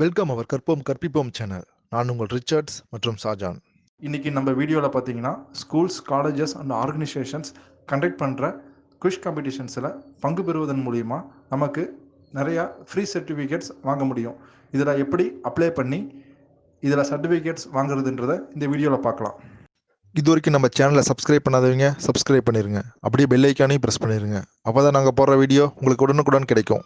Welcome அவர் கற்போம் கற்பிப்போம் channel. நான் உங்கள் ரிச்சர்ட்ஸ் மற்றும் ஷாஜான். இன்றைக்கி நம்ம வீடியோவில் பார்த்தீங்கன்னா schools, colleges and organisations conduct பண்ணுற குவிஸ் காம்படிஷன்ஸில் பங்கு பெறுவதன் மூலிமா நமக்கு நிறையா ஃப்ரீ சர்டிஃபிகேட்ஸ் வாங்க முடியும். இதில் எப்படி அப்ளை பண்ணி இதில் சர்டிஃபிகேட்ஸ் வாங்குறதுன்றதை இந்த வீடியோவில் பார்க்கலாம். இது வரைக்கும் நம்ம சேனலை சப்ஸ்கிரைப் பண்ணாதவங்க சப்ஸ்கிரைப் பண்ணிடுங்க. அப்படியே பெல் ஐக்கானையும் ப்ரெஸ் பண்ணிடுங்க. அப்போ தான் நாங்கள் போடுற வீடியோ உங்களுக்கு உடனுக்குடன் கிடைக்கும்.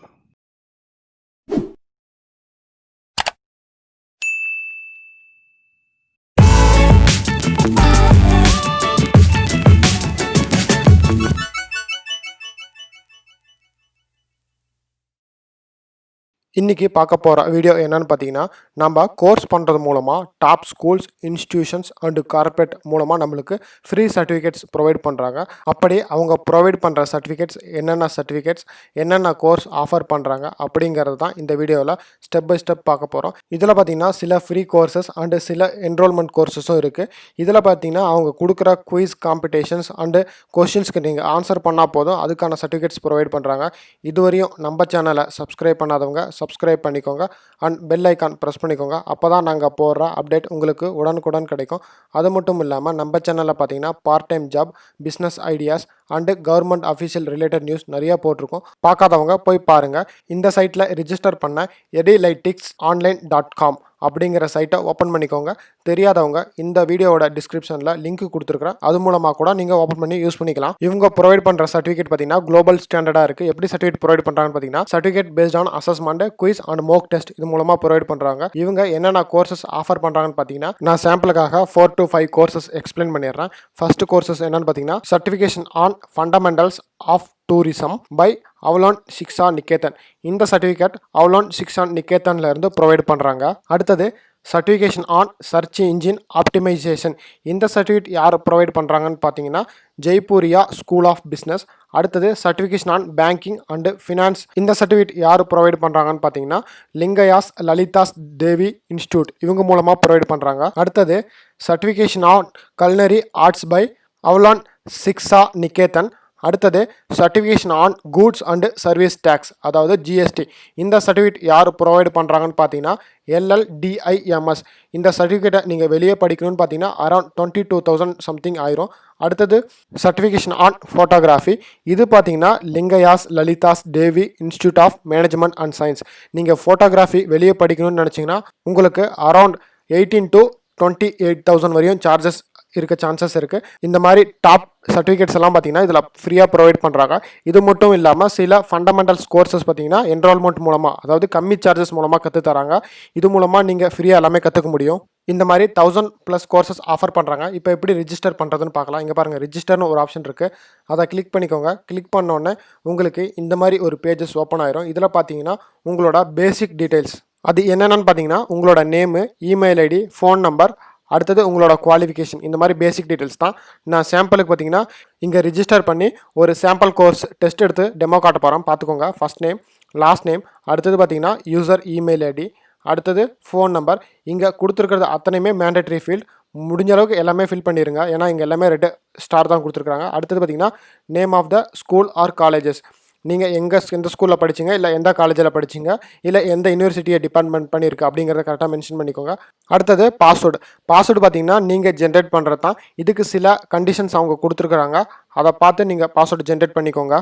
இன்றைக்கி பார்க்க போகிற வீடியோ என்னென்னு பார்த்தீங்கன்னா, நம்ம கோர்ஸ் பண்ணுறது மூலமாக top schools, institutions and corporate மூலமாக நம்மளுக்கு ஃப்ரீ சர்டிஃபிகேட்ஸ் ப்ரொவைட் பண்ணுறாங்க. அப்படி அவங்க ப்ரொவைட் பண்ணுற சர்டிஃபிகேட்ஸ் என்னென்ன கோர்ஸ் ஆஃபர் பண்ணுறாங்க அப்படிங்கிறது தான் இந்த வீடியோவில் ஸ்டெப் பை ஸ்டெப் பார்க்க போகிறோம். இதில் பார்த்தீங்கன்னா சில ஃப்ரீ கோர்சஸ் அண்டு சில என்ரோல்மெண்ட் கோர்சஸும் இருக்குது. இதில் பார்த்தீங்கன்னா அவங்க கொடுக்குற குயிஸ் காம்படிஷன்ஸ் அண்டு கொஷின்ஸ்க்கு நீங்கள் ஆன்சர் பண்ணால் போதும், அதுக்கான சர்டிஃபிகேட்ஸ் ப்ரொவைட் பண்ணுறாங்க. இதுவரையும் நம்ம சேனலை சப்ஸ்கிரைப் பண்ணாதவங்க சப்ஸ்கிரைப் பண்ணிக்கோங்க அண்ட் பெல் ஐக்கான் ப்ரெஸ் பண்ணிக்கோங்க. அப்போ தான் நாங்கள் போடுற அப்டேட் உங்களுக்கு உடனுக்குடன் கிடைக்கும். அது மட்டும் இல்லாமல் நம்ம சேனலில் பார்த்தீங்கன்னா part time job, business ideas and government official related news நிறையா போட்டிருக்கோம். பார்க்காதவங்க போய் பாருங்கள். இந்த சைட்டில் ரிஜிஸ்டர் பண்ண 𝐊𝐀𝐑𝐏𝐈𝐏𝐿𝐿.com அப்படிங்கிற சைட்டை ஓப்பன் பண்ணிக்கோங்க. தெரியாதவங்க இந்த வீடியோவோட டிஸ்கிரிப்ஷனில் லிங்க் கொடுத்துருக்குறேன், அது மூலமாக கூட நீங்கள் ஓப்பன் பண்ணி யூஸ் பண்ணிக்கலாம். இவங்க ப்ரொவைட் பண்ணுற சர்டிஃபிகேட் பார்த்தீங்கன்னா குளோபல் ஸ்டாண்டர்டாக இருக்குது. எப்படி சர்டிஃபிகேட் ப்ரொவைட் பண்ணுறாங்கன்னு பார்த்தீங்கன்னா, certificate based on assessment, quiz and mock test இது மூலமாக ப்ரொவைட் பண்ணுறாங்க. இவங்க என்னென்ன கோர்சஸ் ஆஃபர் பண்ணுறாங்கன்னு பார்த்தீங்கன்னா, நான் சாம்பிளுக்காக 4 to 5 கோர்சஸ் எக்ஸ்பிளைன் பண்ணிடுறேன். ஃபர்ஸ்ட் கோர்சஸ் என்னென்னு பார்த்தீங்கன்னா, certification on fundamentals of tourism by 𝐊𝐀𝐑𝐏𝐿. இந்த சர்டிஃபிகேட் 𝐊𝐀𝐑𝐏𝐿 இருந்து ப்ரொவைட் பண்ணுறாங்க. அடுத்தது certification on search engine optimisation. இந்த சர்டிஃபிகேட் யார் ப்ரொவைட் பண்ணுறாங்கன்னு பார்த்தீங்கன்னா, ஜெய்ப்பூரியா ஸ்கூல் ஆஃப் பிஸ்னஸ். அடுத்தது certification on banking and finance. இந்த சர்டிஃபிகேட் யார் ப்ரொவைட் பண்ணுறாங்கன்னு பார்த்தீங்கன்னா, 𝐿𝐀𝐑𝐏𝐿 இன்ஸ்டியூட் இவங்க மூலமாக ப்ரொவைட் பண்ணுறாங்க. அடுத்தது certification on culinary arts by 𝐊𝐿 அடுத்தது certification on goods and service tax, அதாவது ஜிஎஸ்டி. இந்த சர்டிஃபிகேட் யார் ப்ரொவைட் பண்ணுறாங்கன்னு பார்த்தீங்கன்னா, LLDIMS. இந்த சர்டிஃபிகேட்டை நீங்கள் வெளியே படிக்கணும்னு பார்த்தீங்கன்னா அரௌண்ட் 22,000 சம்திங் ஆயிரும். அடுத்தது சர்டிஃபிகேஷன் ஆன் ஃபோட்டோகிராஃபி. இது பார்த்தீங்கன்னா 𝐊𝐿𝐻𝐇𝐍𝐍𝐄𝐋 institute of management and science. நீங்கள் ஃபோட்டோகிராஃபி வெளியே படிக்கணும்னு நினச்சிங்கன்னா உங்களுக்கு அரௌண்ட் 18,000 to 28,000 வரையும் சார்ஜஸ் இருக்க சான்சஸ் இருக்குது. இந்த மாதிரி டாப் சர்டிஃபிகேட்ஸ் எல்லாம் பார்த்தீங்கன்னா இதில் ஃப்ரீயாக ப்ரொவைட் பண்ணுறாங்க. இது மட்டும் இல்லாமல் சில ஃபண்டமெண்டல்ஸ் கோர்சஸ் பார்த்தீங்கன்னா என்ரோல்மெண்ட் மூலமாக, அதாவது கம்மி சார்ஜஸ் மூலமாக கற்று தராங்க. இது மூலமாக நீங்கள் ஃப்ரீயாக எல்லாமே கற்றுக்க முடியும். இந்த மாதிரி 1000+ கோர்சஸ் ஆஃபர் பண்ணுறாங்க. இப்போ எப்படி ரிஜிஸ்டர் பண்ணுறதுன்னு பார்க்கலாம். இங்கே பாருங்கள், ரிஜிஸ்டர்னு ஒரு ஆப்ஷன் இருக்குது, அதை கிளிக் பண்ணிக்கோங்க. கிளிக் பண்ணோன்னே உங்களுக்கு இந்த மாதிரி ஒரு பேஜஸ் ஓப்பன் ஆயிரும். இதில் பார்த்தீங்கன்னா உங்களோட பேசிக் டீட்டெயில்ஸ் அது என்னென்னு பார்த்தீங்கன்னா, உங்களோட name, email ID, phone number, அடுத்தது உங்களோட குவாலிஃபிகேஷன், இந்த மாதிரி பேசிக் டீட்டெயில்ஸ் தான். நான் சாம்பிளுக்கு பார்த்தீங்கன்னா இங்கே ரிஜிஸ்டர் பண்ணி ஒரு சாம்பிள் கோர்ஸ் டெஸ்ட் எடுத்து டெமோ காட்ட போகிறோம். பார்த்துக்கோங்க. ஃபர்ஸ்ட் நேம், லாஸ்ட் நேம், அடுத்தது பார்த்தீங்கன்னா யூசர் இமெயில் ஐடி, அடுத்தது ஃபோன் நம்பர். இங்கே கொடுத்துருக்கிறது அத்தனையுமே மேண்டேட்ரி ஃபீல்ட். முடிஞ்ச அளவுக்கு எல்லாமே ஃபில் பண்ணிடுங்க, ஏன்னா இங்கே எல்லாமே ரெட் ஸ்டார் தான் கொடுத்துருக்காங்க. அடுத்தது பார்த்தீங்கன்னா name of the school or colleges. நீங்கள் எந்த ஸ்கூலில் படிச்சிங்க, இல்லை எந்த காலேஜில் படிச்சிங்க, இல்லை எந்த யூனிவர்சிட்டியை டிபார்ட்மெண்ட் பண்ணியிருக்கு அப்படிங்கிறத கரெக்டாக மென்ஷன் பண்ணிக்கோங்க. அடுத்தது பாஸ்வேர்டு பார்த்தீங்கன்னா நீங்கள் ஜென்ரேட் பண்ணுறது தான். இதுக்கு சில கண்டிஷன்ஸ் அவங்க கொடுத்துருக்குறாங்க, அதை பார்த்து நீங்கள் பாஸ்வேர்டு ஜென்ரேட் பண்ணிக்கோங்க.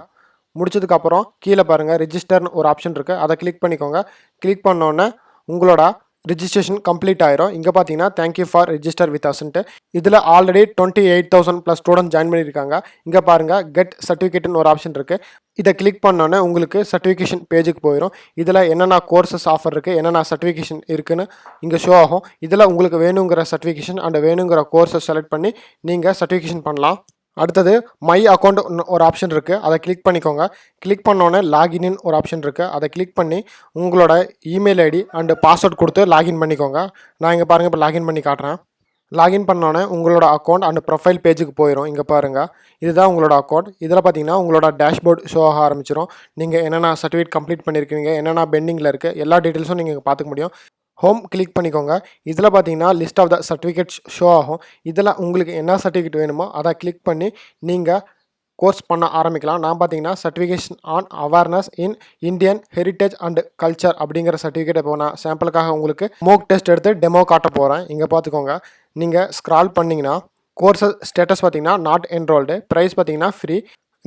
முடிச்சதுக்கப்புறம் கீழே பாருங்கள் ரிஜிஸ்டர்னு ஒரு ஆப்ஷன் இருக்குது, அதை கிளிக் பண்ணிக்கோங்க. கிளிக் பண்ணோன்னே உங்களோட ரிஜிஸ்ட்ரேஷன் கம்ப்ளீட் ஆயிரும். இங்கே பார்த்தீங்கன்னா தேங்க்யூ ஃபார் ரிஜிஸ்டர் வித் அஸ்ன்ட்டு. இதில் ஆல்ரெடி 28,000+ ஸ்டூடெண்ட்ஸ் ஜாயின் பண்ணியிருக்காங்க. இங்கே பாருங்கள் கெட் சர்டிஃபிகேட்னு ஒரு ஆப்ஷன் இருக்குது, இதை கிளிக் பண்ணோன்னே உங்களுக்கு சர்டிஃபிகேஷன் பேஜுக்கு போயிடும். இதில் என்னென்ன கோர்சஸ் ஆஃபர் இருக்குது, என்னென்ன சர்டிஃபிகேஷன் இருக்குதுன்னு இங்கே ஷோ ஆகும். இதில் உங்களுக்கு வேணுங்கிற சர்டிஃபிகேஷன் அண்ட் வேணுங்கிற கோர்ஸை செலக்ட் பண்ணி நீங்கள் சர்டிஃபிகேஷன் பண்ணலாம். அடுத்தது மை அக்கௌண்ட் ஒரு ஆப்ஷன் இருக்குது, அதை கிளிக் பண்ணிக்கோங்க. கிளிக் பண்ணோன்னே லாகின்னு ஒரு ஆப்ஷன் இருக்குது, அதை கிளிக் பண்ணி உங்களோட இமெயில் ஐடி அண்டு பாஸ்வேர்ட் கொடுத்து லாகின் பண்ணிக்கோங்க. நான் இங்கே பாருங்கள் இப்போ லாகின் பண்ணி காட்டுறேன். லாகின் பண்ணோன்னே உங்களோட அக்கௌண்ட் அண்ட் ப்ரொஃபைல் பேஜுக்கு போயிடும். இங்கே பாருங்கள், இதுதான் உங்களோட அக்கௌண்ட். இதில் பார்த்தீங்கன்னா உங்களோட டேஷ்போர்ட் ஷோ ஆக ஆரம்பிச்சிடும். நீங்கள் என்னென்ன சர்டிஃபிகேட் கம்ப்ளீட் பண்ணியிருக்கீங்க, என்னென்ன பெண்டிங்கில் இருக்குது, எல்லா டீட்டெயில்ஸும் நீங்கள் பார்த்துக்க முடியும். ஹோம் கிளிக் பண்ணிக்கோங்க. இதில் பார்த்தீங்கன்னா list of the certificates show ஆகும். இதில் உங்களுக்கு என்ன சர்டிஃபிகேட் வேணுமோ அதை கிளிக் பண்ணி நீங்கள் கோர்ஸ் பண்ண ஆரம்பிக்கலாம். நான் பார்த்தீங்கன்னா certification on awareness in Indian heritage and culture அப்படிங்கிற சர்டிஃபிகேட் இப்போ நான் சாம்பிளுக்காக உங்களுக்கு மோக் டெஸ்ட் எடுத்து டெமோ காட்ட போகிறேன். இங்கே பார்த்துக்கோங்க. நீங்கள் ஸ்க்ரால் பண்ணிங்கன்னா கோர்ஸ் ஸ்டேட்டஸ் பார்த்தீங்கன்னா நாட் என்ரோல்டு, ப்ரைஸ் பார்த்தீங்கன்னா ஃப்ரீ,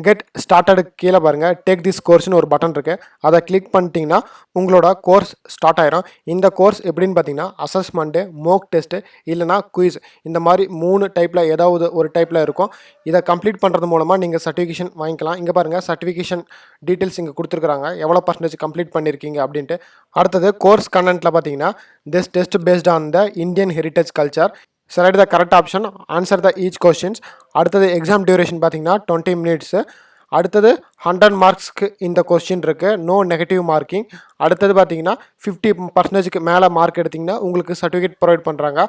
கெட் ஸ்டார்டடுக்கு கீழே பாருங்கள் டேக் திஸ் கோர்ஸ்னு ஒரு பட்டன் இருக்குது. அதை கிளிக் பண்ணிட்டீங்கன்னா உங்களோட கோர்ஸ் ஸ்டார்ட் ஆயிரும். இந்த கோர்ஸ் எப்படின்னு பார்த்தீங்கன்னா அசஸ்மெண்ட்டு, மோக் டெஸ்ட்டு இல்லைனா குயிஸ், இந்த மாதிரி 3 டைப்பில் ஏதாவது ஒரு டைப்பில் இருக்கும். இதை கம்ப்ளீட் பண்ணுறது மூலமாக நீங்கள் சர்டிஃபிகேஷன் வாங்கிக்கலாம். இங்கே பாருங்கள் சர்டிஃபிகேஷன் டீட்டெயில்ஸ் இங்கே கொடுத்துருக்குறாங்க, எவ்வளோ பர்சன்டேஜ் கம்ப்ளீட் பண்ணியிருக்கீங்க அப்படின்ட்டு. அடுத்தது கோர்ஸ் கண்டென்ட்டில் பார்த்தீங்கன்னா this test based on the Indian heritage culture, select the correct option, answer the each questions. அடுத்தது எக்ஸாம் டியூரேஷன் பார்த்தீங்கன்னா 20 மினிட்ஸு. அடுத்தது 100 மார்க்ஸ்க்கு இந்த கொஸ்டின் இருக்குது, நோ நெகட்டிவ் மார்க்கிங். அடுத்தது பார்த்தீங்கன்னா 50% மேலே மார்க் எடுத்திங்கன்னா உங்களுக்கு சர்டிஃபிகேட் ப்ரொவைட் பண்ணுறாங்க.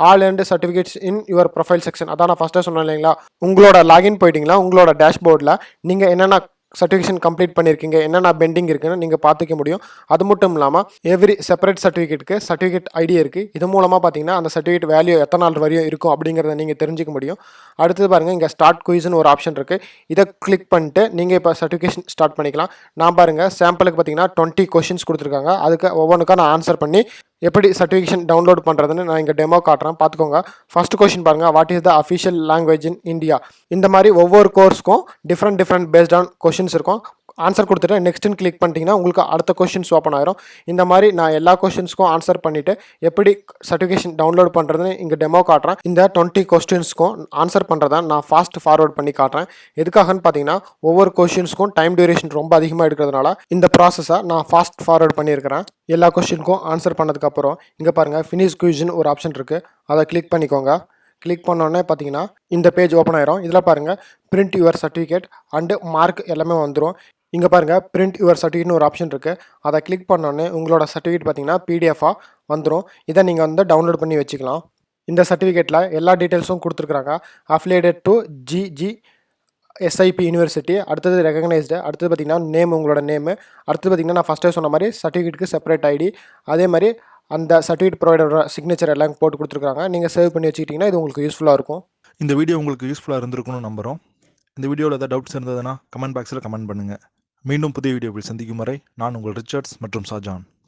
All and certificates in your profile section. அதான் நான் ஃபஸ்ட்டாக சொன்னேன் இல்லைங்களா, உங்களோட லாகின் போயிட்டீங்களா உங்களோட டேஷ்போர்டில் நீங்கள் என்னென்ன சர்டிஃபிகேஷன் கம்ப்ளீட் பண்ணியிருக்கீங்க, என்னென்ன பெண்டிங் இருக்குன்னு நீங்கள் பார்த்துக்க முடியும். அது மட்டும் இல்லாமல் எவ்ரி செப்பரேட் சர்டிஃபிகேட்டுக்கு சர்டிஃபிகேட் ஐடி இருக்குது. இது மூலமாக பார்த்தீங்கன்னா அந்த சர்டிஃபிகேட் வேல்யூ எத்தனை நாள் வரையும் இருக்கும் அப்படிங்கிறத நீங்கள் தெரிஞ்சிக்க முடியும். அடுத்தது பாருங்கள் இங்கே ஸ்டார்ட் குயிஸ்னு ஒரு ஆப்ஷன் இருக்குது. இதை கிளிக் பண்ணிட்டு நீங்கள் இப்போ சர்டிஃபிகேஷன் ஸ்டார்ட் பண்ணிக்கலாம். நான் பாருங்கள் சாம்பிளுக்கு பார்த்தீங்கன்னா 20 கொஷின்ஸ் கொடுத்துருக்காங்க. அதுக்கு ஒவ்வொன்றுக்காக நான் ஆன்சர் பண்ணி எப்படி சர்டிஃபிகேஷன் டவுன்லோட் பண்ணுறதுன்னு நான் இங்கே டெமோ காட்டுறேன், பார்த்துக்கோங்க. ஃபர்ஸ்ட் கொஸ்டின் பாருங்கள், what is the official language in India. இந்த மாதிரி ஒவ்வொரு கோர்ஸ்க்கும் டிஃப்ரெண்ட் பேஸ்ட் ஆன் கொஷின்ஸ் இருக்கும். ஆன்சர் கொடுத்துட்டு நெக்ஸ்ட்டுன்னு கிளிக் பண்ணிட்டீங்கன்னா உங்களுக்கு அடுத்த கொஷின்ஸ் ஓப்பன் ஆயிரும். இந்த மாதிரி நான் எல்லா கொஷின்ஸ்க்கும் ஆன்சர் பண்ணிவிட்டு எப்படி சர்டிஃபிகேஷன் டவுன்லோட் பண்ணுறதுன்னு இங்கே டெமோ காட்டுறேன். இந்த 20 கொஸ்டின்ஸ்க்கும் ஆன்சர் பண்ணுறதை நான் ஃபாஸ்ட் ஃபார்வர்ட் பண்ணி காட்டுறேன். எதுக்காகன்னு பார்த்தீங்கன்னா ஒவ்வொரு கொஷின்ஸ்க்கும் டைம் டியூரேஷன் ரொம்ப அதிகமாக எடுக்கிறதுனால இந்த ப்ராசஸை நான் ஃபாஸ்ட் ஃபார்வர்ட் பண்ணியிருக்கிறேன். எல்லா கொஸ்டினுக்கும் ஆன்சர் பண்ணதுக்கப்புறம் இங்கே பாருங்கள் ஃபினிஷ் குயிஸ்னு ஒரு ஆப்ஷன் இருக்குது, அதை கிளிக் பண்ணிக்கோங்க. கிளிக் பண்ணோடனே பார்த்தீங்கன்னா இந்த பேஜ் ஓப்பன் ஆயிரும். இதில் பாருங்கள் print your certificate and mark எல்லாமே வந்துடும். இங்கே பாருங்கள் பிரிண்ட் யுவர் சர்டிஃபிகேட்னு ஒரு ஆப்ஷன் இருக்குது, அதை கிளிக் பண்ணோடனே உங்களோட சர்டிஃபிகேட் பார்த்தீங்கன்னா பிடிஎஃபாக வந்துடும். இதை நீங்கள் வந்து டவுன்லோட் பண்ணி வச்சுக்கலாம். இந்த சர்டிஃபிகேட்டில் எல்லா டீட்டெயில்ஸும் கொடுத்துருக்குறாங்க. அஃபிலியேட்டட் டு 𝐺𝐺 யூனிவர்சிட்டி, அடுத்தது ரெகக்னைஸ்டு, அடுத்தது பார்த்திங்கன்னா நேம், உங்களோட நேமு, அடுத்தது பார்த்திங்கன்னா நான் ஃபஸ்ட்டே சொன்ன மாதிரி சர்டிஃபிகேட்டுக்கு செப்பரேட் ஐடி, அதே மாதிரி அந்த சர்டிஃபிகேட் ப்ரொவைடரோட சிக்னேச்சர் எல்லாம் போட்டு கொடுத்துருக்காங்க. நீங்கள் சேவ் பண்ணி வச்சுக்கிட்டிங்கன்னா இது உங்களுக்கு யூஸ்ஃபுல்லாக இருக்கும். இந்த வீடியோ உங்களுக்கு யூஸ்ஃபுல்லாக இருந்திருக்கும்னு நம்புகிறோம். இந்த வீடியோவில் ஏதாவது டவுட்ஸ் இருந்ததுன்னா கமெண்ட் பாக்ஸில் கமெண்ட் பண்ணுங்கள். மீண்டும் புதிய வீடியோவில் சந்திக்கும் வரை நான் உங்கள் ரிச்சர்ட்ஸ் மற்றும் ஷாஜான்.